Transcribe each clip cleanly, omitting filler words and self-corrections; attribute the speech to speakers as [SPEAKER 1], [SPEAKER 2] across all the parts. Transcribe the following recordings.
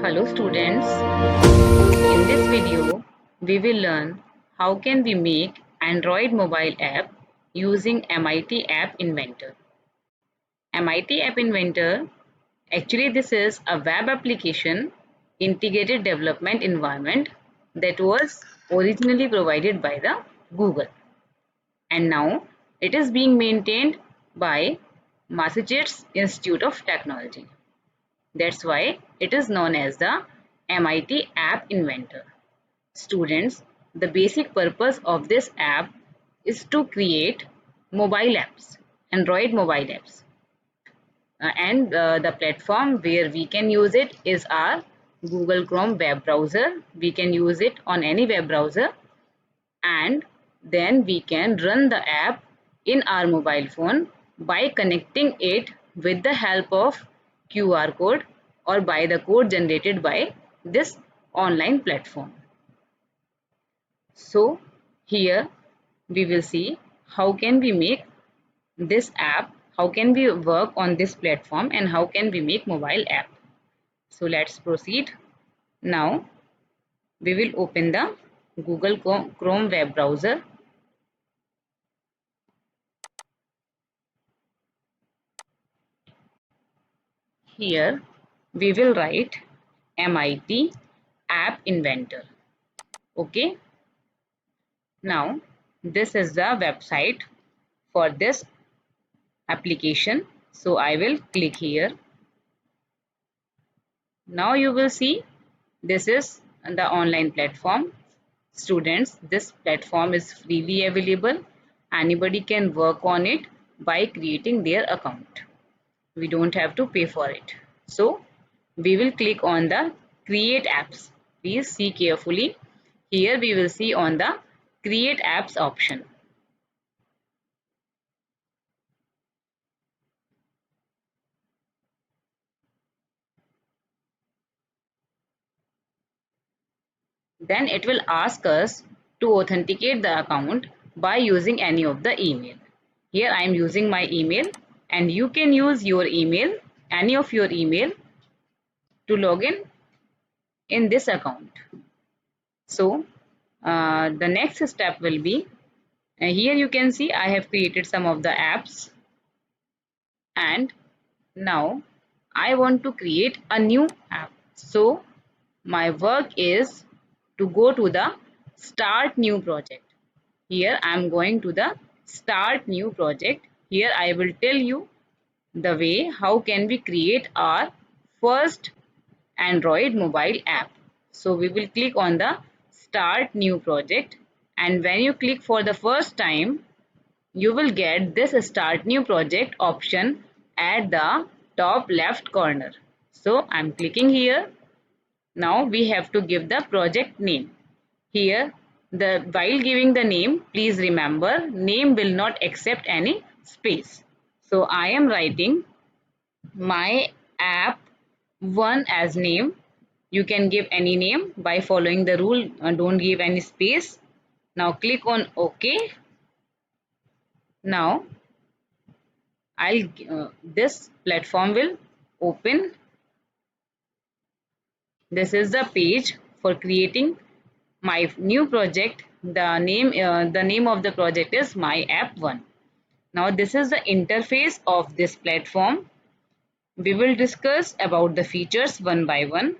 [SPEAKER 1] Hello students, in this video we will learn how can we make Android mobile app using MIT App Inventor. MIT App Inventor, actually this is a web application integrated development environment that was originally provided by the Google, and now it is being maintained by Massachusetts Institute of Technology. That's why it is known as the MIT App Inventor. Students, the basic purpose of this app is to create mobile apps, Android mobile apps. And the platform where we can use it is our Google Chrome web browser. We can use it on any web browser, and then we can run the app in our mobile phone by connecting it with the help of QR code or by the code generated by this online platform. So here we will see how can we make this app, how can we work on this platform, and how can we make mobile app. So let's proceed. Now we will open the Google Chrome web browser. Here we will write MIT App Inventor. Okay. Now this is the website for this application. So I will click here. Now you will see this is the online platform. Students, this platform is freely available. Anybody can work on it by creating their account. We don't have to pay for it. So we will click on the create apps. Please see carefully. Here we will see on the create apps option. Then it will ask us to authenticate the account by using any of the email. Here I am using my email, and you can use your email, any of your email, to log in this account. So the next step will be, here you can see I have created some of the apps, and now I want to create a new app. So my work is to go to the start new project. Here I am going to the start new project. Here I will tell you the way how can we create our first Android mobile app. So we will click on the start new project, and when you click for the first time, you will get this start new project option at the top left corner. So I'm clicking here. Now we have to give the project name. Here, while giving the name, please remember name will not accept any space. So I am writing my app 1 as name. You can give any name by following the rule. Don't give any space. Now click on OK. Now this platform will open. This is the page for creating my new project. The name of the project is my app 1. Now this is the interface of this platform. We will discuss about the features one by one.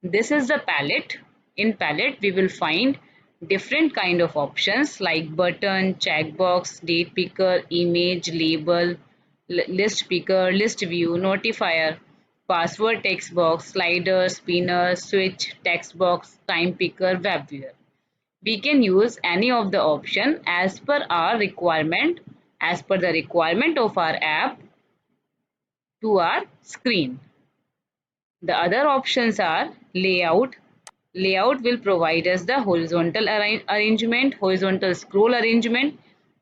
[SPEAKER 1] This is the palette. In palette we will find different kind of options like button, checkbox, date picker, image, label, list picker, list view, notifier, password text box, slider, spinner, switch, text box, time picker, web viewer. We can use any of the option as per our requirement, as per the requirement of our app to our screen. The other options are layout. Layout will provide us the horizontal arrangement, horizontal scroll arrangement.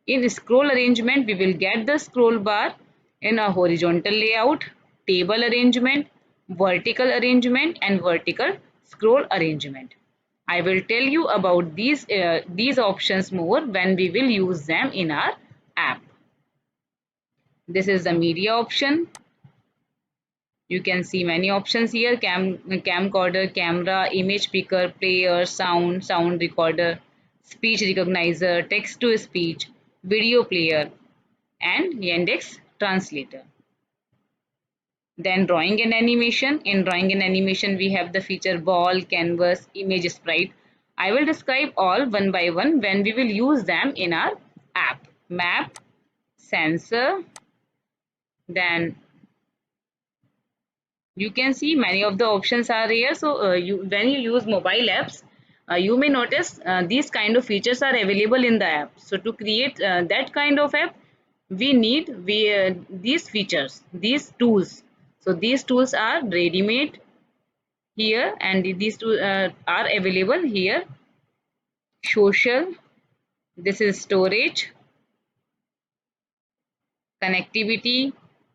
[SPEAKER 1] In scroll arrangement, we will get the scroll bar in a horizontal layout, table arrangement, vertical arrangement, and vertical scroll arrangement. I will tell you about these options more when we will use them in our app. This is the media option. You can see many options here: camcorder, camera, image picker, player, sound recorder, speech recognizer, text to speech, video player, and Yandex translator. Then drawing and animation. In drawing and animation, we have the feature ball, canvas, image sprite. I will describe all one by one when we will use them in our app. Map, sensor, then you can see many of the options are here. So when you use mobile apps, you may notice these kind of features are available in the app. So to create that kind of app, we these features, these tools. So these tools are ready-made here, and these two are available here. Social, this is storage, connectivity,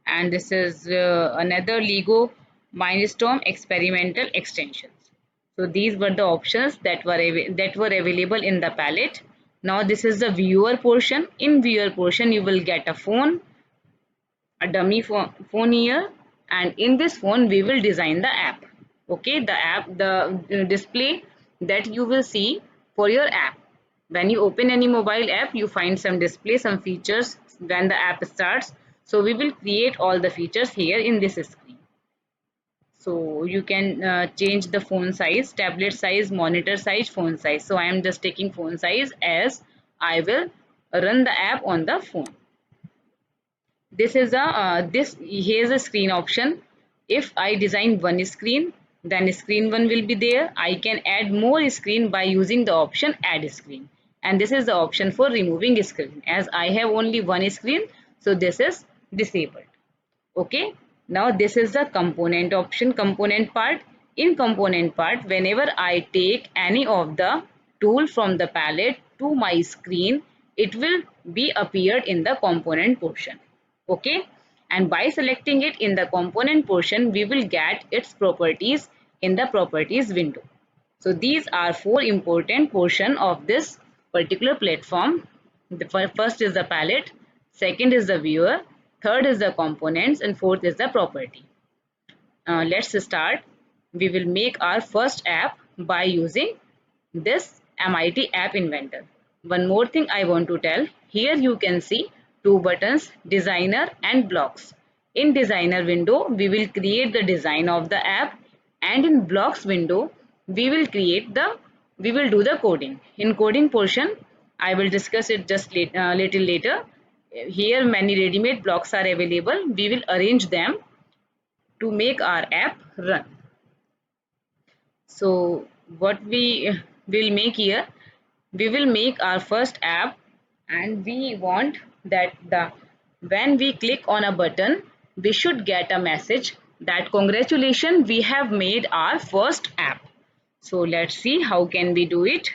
[SPEAKER 1] and this is another Lego Mindstorm experimental extensions. So these were the options that were available in the palette. Now this is the viewer portion. In viewer portion, you will get a phone, a dummy phone here, and in this phone we will design the app. Okay, the display that you will see for your app. When you open any mobile app, you find some display, some features when the app starts. So we will create all the features here in this screen. So you can change the phone size, tablet size, monitor size, phone size. So I am just taking phone size as I will run the app on the phone. This is a this here's a screen option. If I design one screen, then screen one will be there. I can add more screen by using the option add screen, and this is the option for removing screen. As I have only one screen, so this is disabled. Okay, now this is the component option, component part. In component part, whenever I take any of the tool from the palette to my screen, it will be appeared in the component portion. Okay, and by selecting it in the component portion, we will get its properties in the properties window. So these are four important portion of this particular platform. The first is the palette, second is the viewer, third is the components, and fourth is the property. Let's start. We will make our first app by using this MIT App Inventor. One more thing I want to tell. Here you can see two buttons, designer and blocks. In designer window, we will create the design of the app, and in blocks window, we will do the coding. In coding portion, I will discuss it just little later. Here many ready-made blocks are available. We will arrange them to make our app run. So what we will make here, we will make our first app, and we want that the when we click on a button, we should get a message that congratulations, we have made our first app. So let's see how can we do it.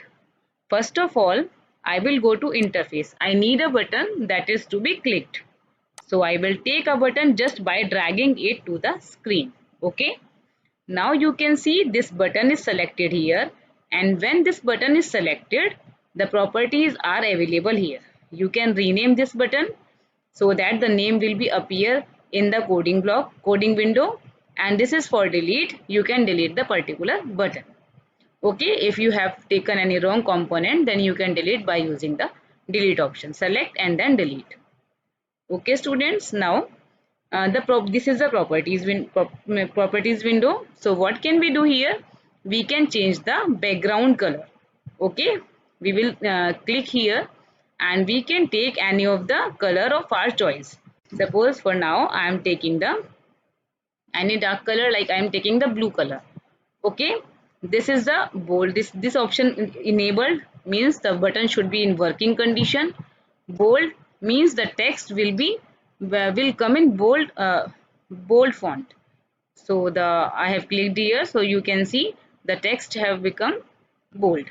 [SPEAKER 1] First of all, I will go to interface. I need a button that is to be clicked. So I will take a button just by dragging it to the screen. Okay. Now you can see this button is selected here, and when this button is selected, the properties are available here. You can rename this button so that the name will be appear in the coding window, and this is for delete. You can delete the particular button. Okay, if you have taken any wrong component, then you can delete by using the delete option. Select and then delete. Okay students, now this is the properties window. So what can we do here? We can change the background color. Okay, we will click here, and we can take any of the color of our choice. Suppose for now I am taking the any dark color, like I am taking the blue color. Okay, this is the bold. This option enabled means the button should be in working condition. Bold means the text will come in bold font. So the I have clicked here, so you can see the text have become bold.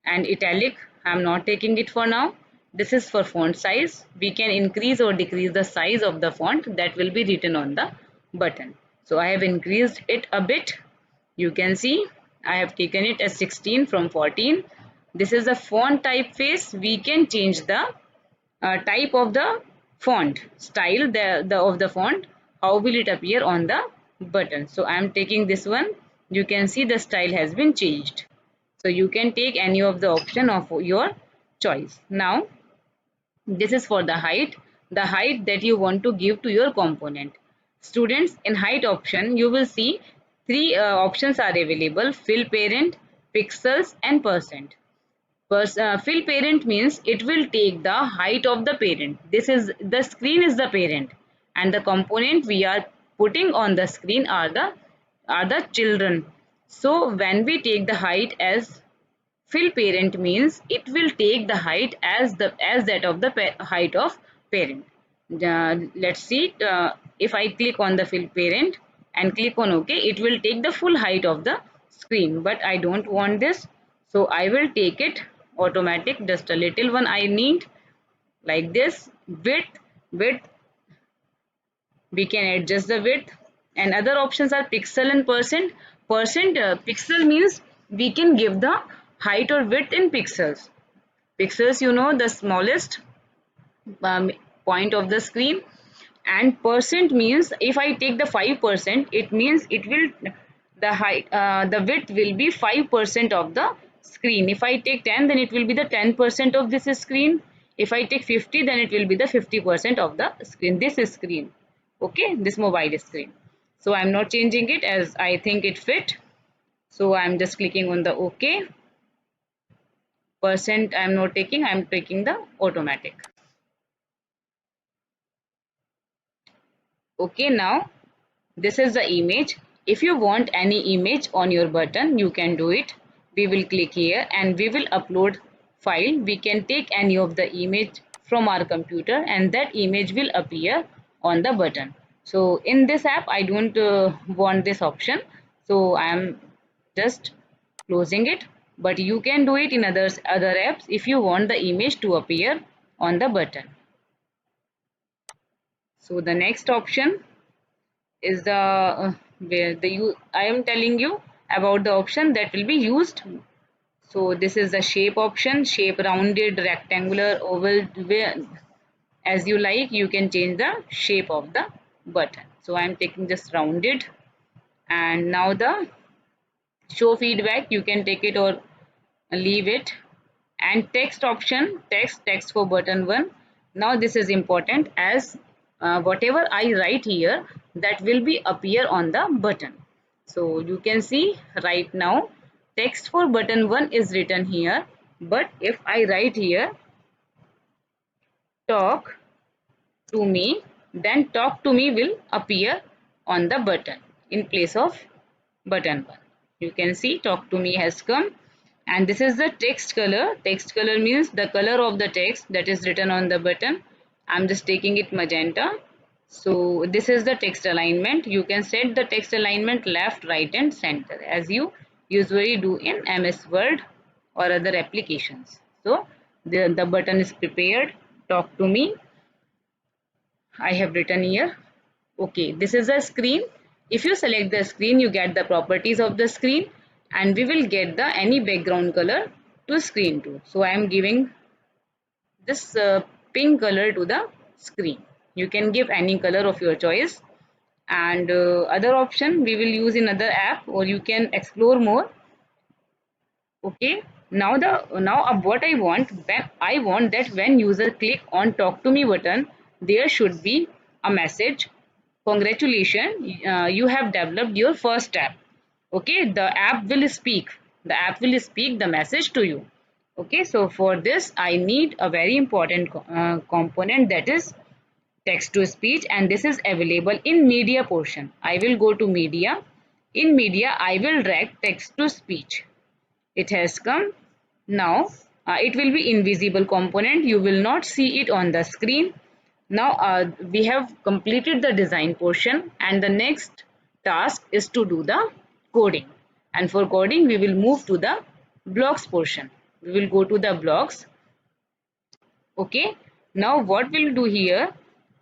[SPEAKER 1] And italic, I'm not taking it for now. This is for font size. We can increase or decrease the size of the font that will be written on the button. So I have increased it a bit. You can see I have taken it as 16 from 14. This is the font typeface. We can change the type of the font style, the of the font. How will it appear on the button. So I am taking this one. You can see the style has been changed. So you can take any of the option of your choice. Now this is for the height that you want to give to your component. Students, in height option, you will see three options are available: fill parent, pixels, and percent. Fill parent means it will take the height of the parent. This is the screen is the parent, and the component we are putting on the screen are the children. So when we take the height as fill parent means it will take the height as that of the height of parent. Let's see, if I click on the fill parent and click on OK, it will take the full height of the screen, but I don't want this, so I will take it automatic, just a little one I need, like this. Width, we can adjust the width, and other options are pixel and percent. Pixel means we can give the height or width in pixels. Pixels, you know, the smallest um, point of the screen. And percent means if I take the 5%, it means it will the height the width will be 5% of the screen. If I take 10, then it will be the 10% of this screen. If I take 50, then it will be the 50% of the screen, this is screen. Okay, this mobile screen. So I'm not changing it as I think it fit, so I'm just clicking on the OK. Percent I'm not taking, I'm taking the automatic. Okay, now this is the image. If you want any image on your button, you can do it. We will click here and we will upload file. We can take any of the image from our computer and that image will appear on the button. So in this app, I don't want this option. So I am just closing it. But you can do it in other apps if you want the image to appear on the button. So the next option is the where the I am telling you about the option that will be used. So this is the shape option: shape, rounded, rectangular, oval, where as you like you can change the shape of the button. So I am taking just rounded. And now the show feedback, you can take it or leave it. And text option, text for button 1. Now this is important as whatever I write here, that will be appear on the button. So you can see right now text for button 1 is written here, but if I write here talk to me, then talk to me will appear on the button in place of button 1. You can see talk to me has come. And this is the text color. Text color means the color of the text that is written on the button. I'm just taking it magenta. So this is the text alignment. You can set the text alignment left, right and center as you usually do in MS Word or other applications. So the button is prepared. Talk to me, I have written here. Okay, this is a screen. If you select the screen, you get the properties of the screen and we will get the any background color to screen too. So I am giving this pink color to the screen. You can give any color of your choice. And other option we will use in other app or you can explore more. Okay, now what I want, when I want that when user click on talk to me button, there should be a message: congratulations, you have developed your first app. Okay, the app will speak the message to you. Okay, so for this I need a very important component, that is text to speech, and this is available in media portion. I will go to media. In media I will drag text to speech. It has come. Now it will be invisible component, you will not see it on the screen. Now we have completed the design portion and the next task is to do the coding. And for coding we will move to the blocks portion. We will go to the blocks. Okay, now what we'll do here,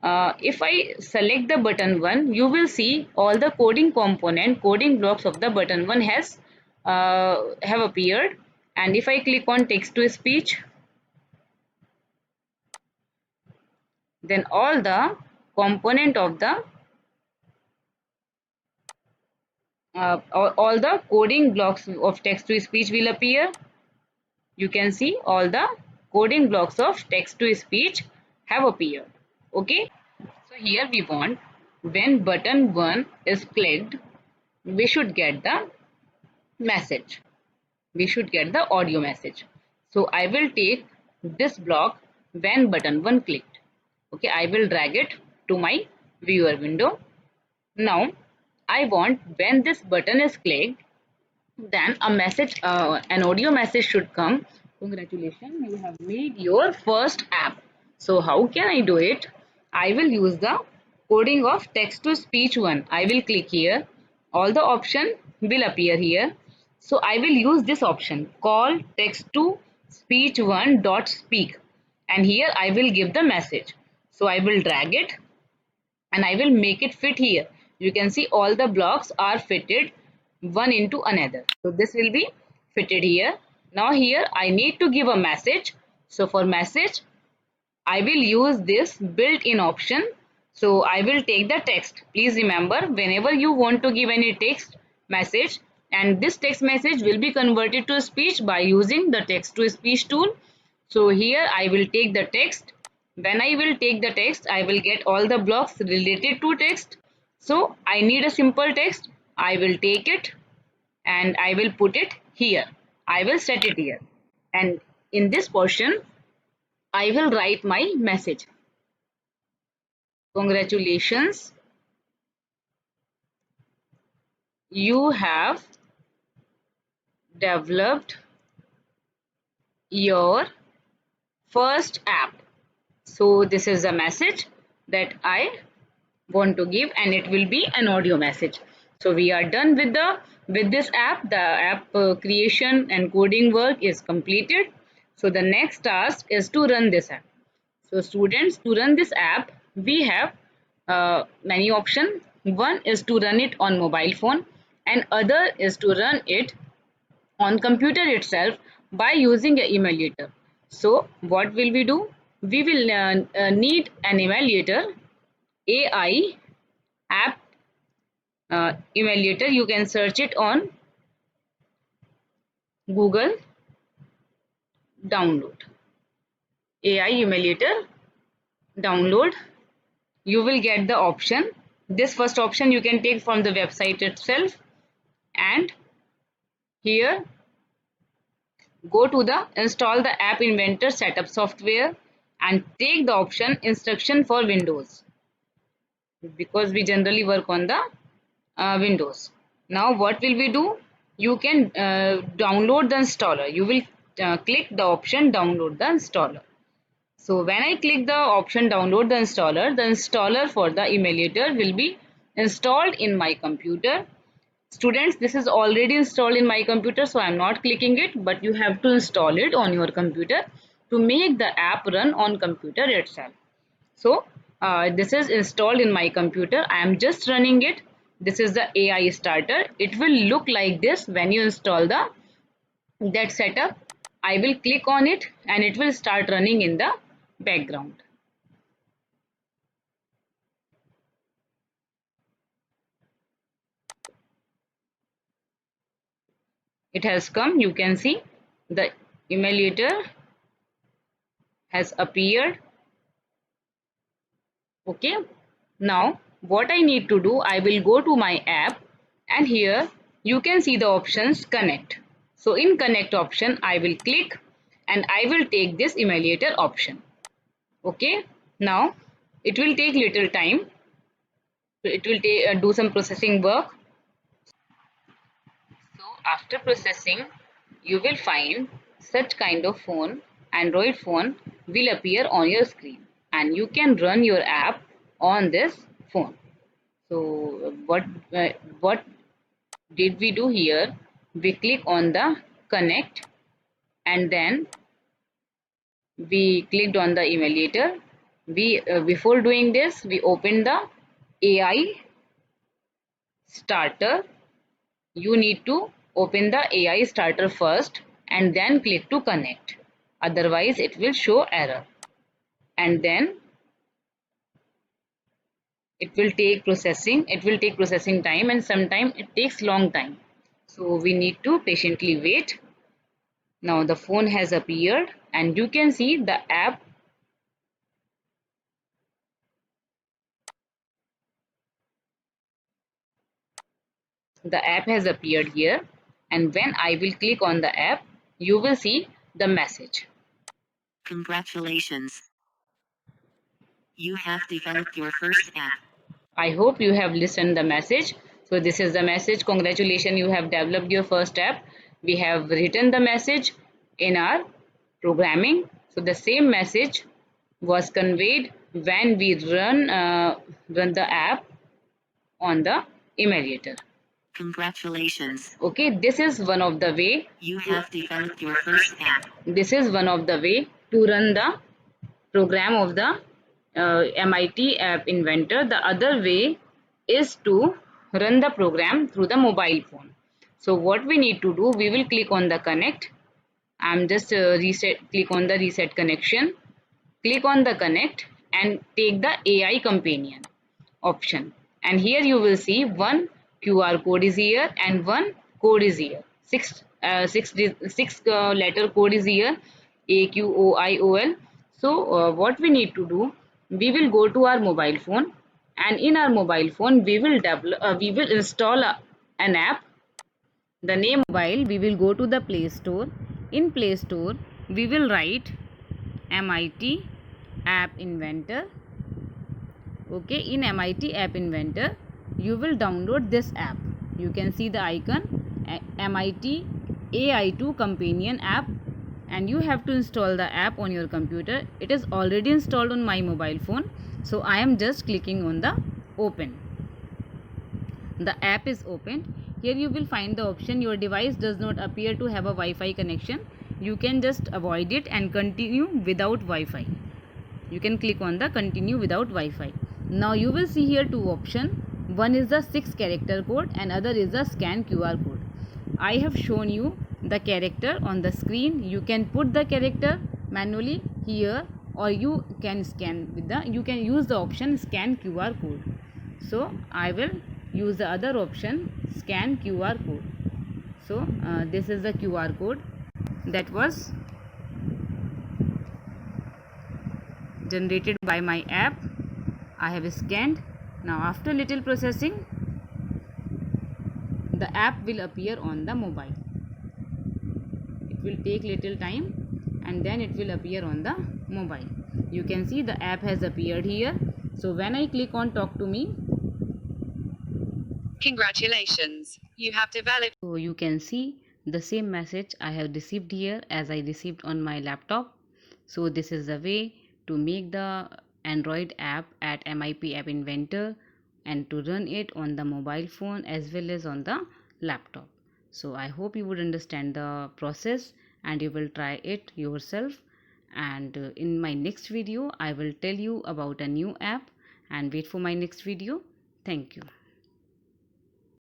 [SPEAKER 1] if I select the button 1, you will see all the coding component, coding blocks of the button 1 has have appeared. And if I click on text to speech, then all the component of the all the coding blocks of text to speech will appear. You can see all the coding blocks of text to speech have appeared. Okay, so here we want when button 1 is clicked, we should get the message. We should get the audio message. So I will take this block when button 1 clicked. Okay, I will drag it to my viewer window. Now I want when this button is clicked, then a message, an audio message should come. Congratulations, you have made your first app. So how can I do it? I will use the coding of text to speech one. I will click here. All the option will appear here. So I will use this option, call text to speech one dot speak, and here I will give the message. So I will drag it and I will make it fit here. You can see all the blocks are fitted one into another. So this will be fitted here. Now here I need to give a message. So for message, I will use this built-in option. So I will take the text. Please remember, whenever you want to give any text message, and this text message will be converted to speech by using the text to speech tool. So here I will take the text. When I will take the text, I will get all the blocks related to text. So I need a simple text. I will take it and I will put it here. I will set it here. And in this portion, I will write my message. Congratulations, you have developed your first app. So this is a message that I want to give, and it will be an audio message. So we are done with this app. The app creation and coding work is completed. So the next task is to run this app. So students, to run this app, we have many options. One is to run it on mobile phone, and other is to run it on computer itself by using an emulator. So what will we do? We will need an emulator, AI app emulator. You can search it on Google, download AI emulator, download. You will get the option. This first option you can take from the website itself, and here go to the install the app inventor setup software and take the option instruction for Windows, because we generally work on the Windows. Now what will we do? You can download the installer. You will click the option download the installer. So when I click the option download the installer for the emulator will be installed in my computer. Students, this is already installed in my computer, so I am not clicking it, but you have to install it on your computer to make the app run on computer itself. So this is installed in my computer. I am just running it. This is the AI starter. It will look like this when you install that setup. I will click on it and it will start running in the background. It has come. You can see the emulator has appeared. Okay, now what I need to do, I will go to my app, and here you can see the options connect. So in connect option I will click and I will take this emulator option. Okay, now it will take little time, so it will do some processing work. So after processing, you will find such kind of phone, Android phone will appear on your screen, and you can run your app on this phone. So what did we do here? We click on the connect, and then we clicked on the emulator. We before doing this, we opened the AI starter. You need to open the AI starter first and then click to connect. Otherwise, it will show error. And then it will take processing time, and sometimes it takes long time, so we need to patiently wait. Now the phone has appeared and you can see the app has appeared here, and when I will click on the app, you will see the message.
[SPEAKER 2] Congratulations. You have developed your first app.
[SPEAKER 1] I hope you have listened the message. So this is the message. Congratulations, you have developed your first app. We have written the message in our programming. So the same message was conveyed when we run the app on the emulator.
[SPEAKER 2] Congratulations.
[SPEAKER 1] Okay, this is one of the way.
[SPEAKER 2] You have developed your first app.
[SPEAKER 1] This is one of the way to run the program of the MIT App Inventor. The other way is to run the program through the mobile phone. So what we need to do, we will click on the connect. I'm just click on the reset connection. Click on the connect and take the AI companion option. And here you will see one QR code is here and one code is here. Six letter code is here, AQOIOL. So what we need to do, we will go to our mobile phone, and in our mobile phone we will install an app. The name mobile, we will go to the Play Store. In Play Store we will write MIT App Inventor. Okay, in MIT App Inventor you will download this app. You can see the icon MIT AI2 companion app, and you have to install the app on your computer. It is already installed on my mobile phone, so I am just clicking on the open. The app is opened. Here you will find the option your device does not appear to have a Wi-Fi connection. You can just avoid it and continue without Wi-Fi. You can click on the continue without Wi-Fi. Now you will see here two options. One is the 6-character code and other is the scan QR code. I have shown you the character on the screen. You can put the character manually here, or you can you can use the option scan QR code. So I will use the other option, scan QR code. So this is the QR code that was generated by my app. I have scanned. Now after little processing, the app will appear on the mobile. It will take little time and then it will appear on the mobile. You can see the app has appeared here. So when I click on talk to me,
[SPEAKER 2] Congratulations. You have developed.
[SPEAKER 1] so you can see the same message I have received here as I received on my laptop. So this is the way to make the Android app at MIT App Inventor and to run it on the mobile phone as well as on the laptop. So I hope you would understand the process and you will try it yourself. And in my next video I will tell you about a new app, and wait for my next video. Thank you.